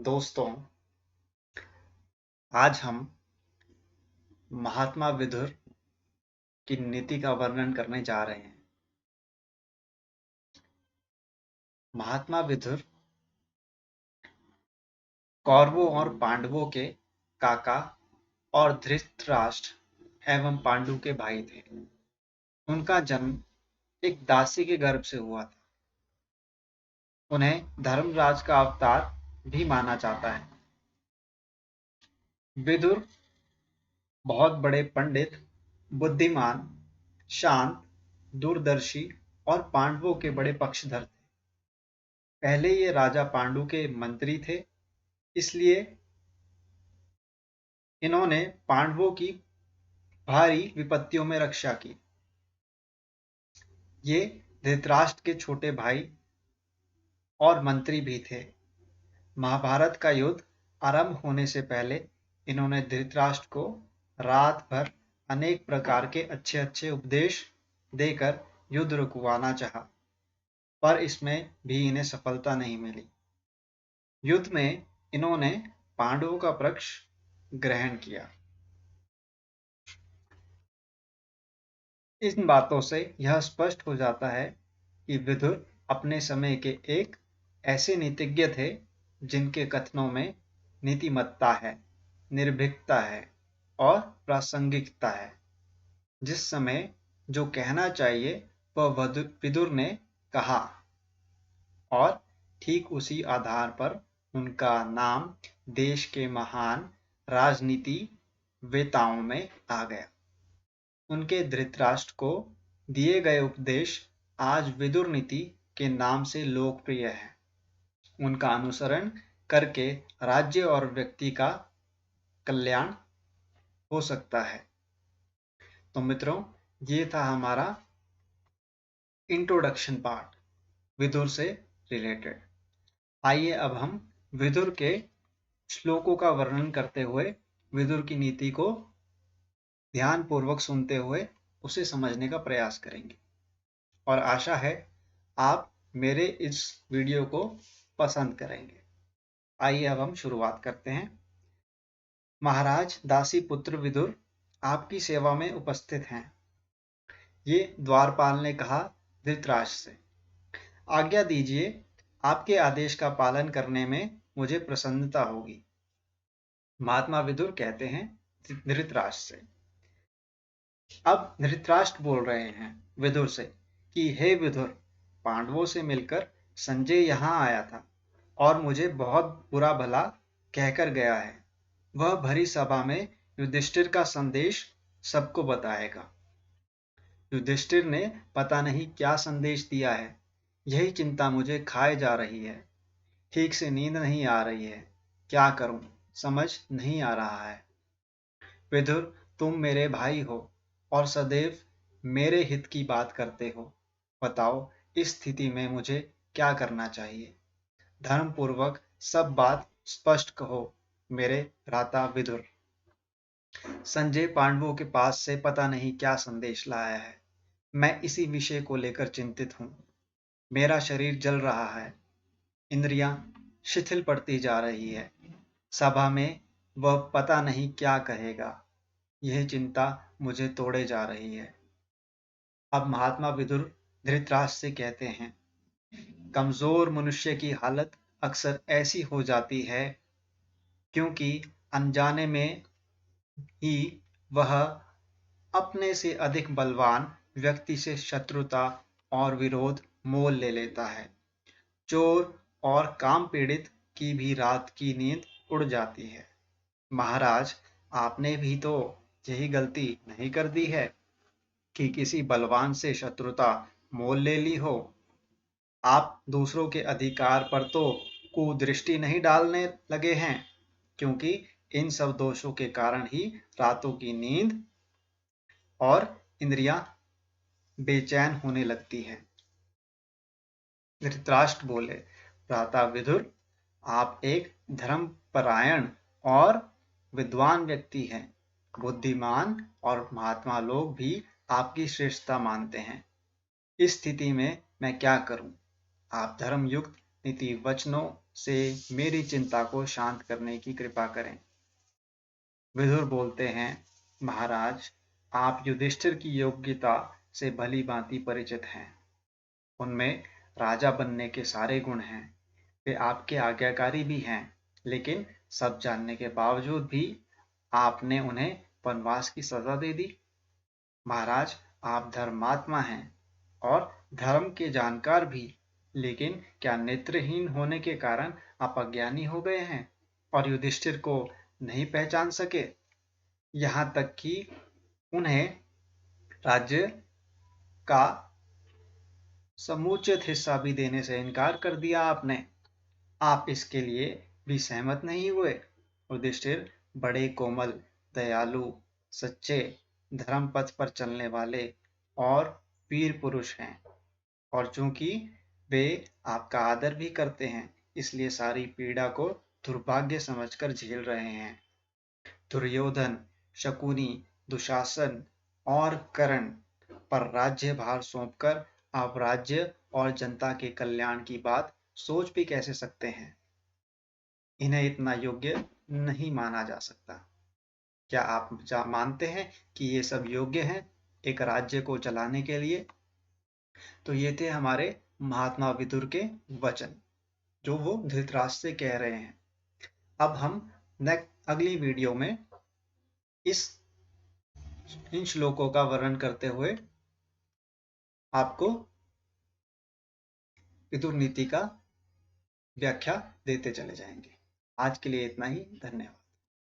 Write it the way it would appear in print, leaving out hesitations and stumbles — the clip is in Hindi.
दोस्तों, आज हम महात्मा विदुर की नीति का वर्णन करने जा रहे हैं। महात्मा विदुर कौरवों और पांडवों के काका और धृतराष्ट्र एवं पांडु के भाई थे। उनका जन्म एक दासी के गर्भ से हुआ था। उन्हें धर्मराज का अवतार भी माना जाता है। विदुर बहुत बड़े पंडित, बुद्धिमान, शांत, दूरदर्शी और पांडवों के बड़े पक्षधर थे। पहले ये राजा पांडु के मंत्री थे, इसलिए इन्होंने पांडवों की भारी विपत्तियों में रक्षा की। ये धृतराष्ट्र के छोटे भाई और मंत्री भी थे। महाभारत का युद्ध आरंभ होने से पहले इन्होंने धृतराष्ट्र को रात भर अनेक प्रकार के अच्छे अच्छे उपदेश देकर युद्ध रुकवाना चाहा, पर इसमें भी इन्हें सफलता नहीं मिली। युद्ध में इन्होंने पांडवों का पक्ष ग्रहण किया। इन बातों से यह स्पष्ट हो जाता है कि विदुर अपने समय के एक ऐसे नीतिज्ञ थे जिनके कथनों में नीतिमत्ता है, निर्भीकता है और प्रासंगिकता है। जिस समय जो कहना चाहिए वह विदुर ने कहा और ठीक उसी आधार पर उनका नाम देश के महान राजनीतिवेताओं में आ गया। उनके धृतराष्ट्र को दिए गए उपदेश आज विदुर नीति के नाम से लोकप्रिय है। उनका अनुसरण करके राज्य और व्यक्ति का कल्याण हो सकता है। तो मित्रों, ये था हमारा इंट्रोडक्शन पार्ट विदुर से रिलेटेड। आइए अब हम विदुर के श्लोकों का वर्णन करते हुए विदुर की नीति को ध्यानपूर्वक सुनते हुए उसे समझने का प्रयास करेंगे और आशा है आप मेरे इस वीडियो को पसंद करेंगे। आइए अब हम शुरुआत करते हैं। महाराज दासी पुत्र विदुर आपकी सेवा में उपस्थित हैं। ये द्वारपाल ने कहा धृतराष्ट्र से, आज्ञा दीजिए, आपके आदेश का पालन करने में मुझे प्रसन्नता होगी। महात्मा विदुर कहते हैं धृतराष्ट्र से। अब धृतराष्ट्र बोल रहे हैं विदुर से कि हे विदुर, पांडवों से मिलकर संजय यहाँ आया था और मुझे बहुत बुरा भला कहकर गया है। वह भरी सभा में युधिष्ठिर का संदेश सबको बताएगा। युधिष्ठिर ने पता नहीं क्या संदेश दिया है, यही चिंता मुझे खाए जा रही है। ठीक से नींद नहीं आ रही है, क्या करूं समझ नहीं आ रहा है। विदुर, तुम मेरे भाई हो और सदैव मेरे हित की बात करते हो। बताओ, इस स्थिति में मुझे क्या करना चाहिए। धर्मपूर्वक सब बात स्पष्ट कहो मेरे भ्राता विदुर। संजय पांडवों के पास से पता नहीं क्या संदेश लाया है। मैं इसी विषय को लेकर चिंतित हूँ। मेरा शरीर जल रहा है, इंद्रियां शिथिल पड़ती जा रही है। सभा में वह पता नहीं क्या कहेगा, यह चिंता मुझे तोड़े जा रही है। अब महात्मा विदुर धृतराष्ट्र से कहते हैं, कमजोर मनुष्य की हालत अक्सर ऐसी हो जाती है क्योंकि अनजाने में ही वह अपने से अधिक बलवान व्यक्ति से शत्रुता और विरोध मोल ले लेता है। चोर और काम पीड़ित की भी रात की नींद उड़ जाती है। महाराज, आपने भी तो यही गलती नहीं कर दी है कि किसी बलवान से शत्रुता मोल ले ली हो। आप दूसरों के अधिकार पर तो कुदृष्टि नहीं डालने लगे हैं, क्योंकि इन सब दोषों के कारण ही रातों की नींद और इंद्रियां बेचैन होने लगती हैं। धृतराष्ट्र बोले, भ्राता विदुर, आप एक धर्मपरायण और विद्वान व्यक्ति हैं। बुद्धिमान और महात्मा लोग भी आपकी श्रेष्ठता मानते हैं। इस स्थिति में मैं क्या करूं। आप धर्मयुक्त नीति वचनों से मेरी चिंता को शांत करने की कृपा करें। विदुर बोलते हैं, महाराज, आप युधिष्ठिर की योग्यता से भली भांति परिचित हैं। उनमें राजा बनने के सारे गुण हैं। वे आपके आज्ञाकारी भी हैं, लेकिन सब जानने के बावजूद भी आपने उन्हें वनवास की सजा दे दी। महाराज, आप धर्मात्मा हैं और धर्म के जानकार भी, लेकिन क्या नेत्रहीन होने के कारण आप अज्ञानी हो गए हैं और युधिष्ठिर को नहीं पहचान सके? यहाँ तक कि उन्हें राज्य का समुचित हिस्सा भी देने से इनकार कर दिया आपने। आप इसके लिए भी सहमत नहीं हुए। युधिष्ठिर बड़े कोमल, दयालु, सच्चे, धर्म पथ पर चलने वाले और वीर पुरुष हैं, और चूंकि वे आपका आदर भी करते हैं, इसलिए सारी पीड़ा को दुर्भाग्य समझकर झेल रहे हैं। दुर्योधन, शकुनी, दुशासन और कर्ण पर राज्य भार सौंपकर आप राज्य और जनता के कल्याण की बात सोच भी कैसे सकते हैं? इन्हें इतना योग्य नहीं माना जा सकता। क्या आप मानते हैं कि ये सब योग्य हैं एक राज्य को चलाने के लिए? तो ये थे हमारे महात्मा विदुर के वचन, जो वो धृतराष्ट्र से कह रहे हैं। अब हम अगली वीडियो में इन श्लोकों का वर्णन करते हुए आपको विदुर नीति का व्याख्या देते चले जाएंगे। आज के लिए इतना ही। धन्यवाद।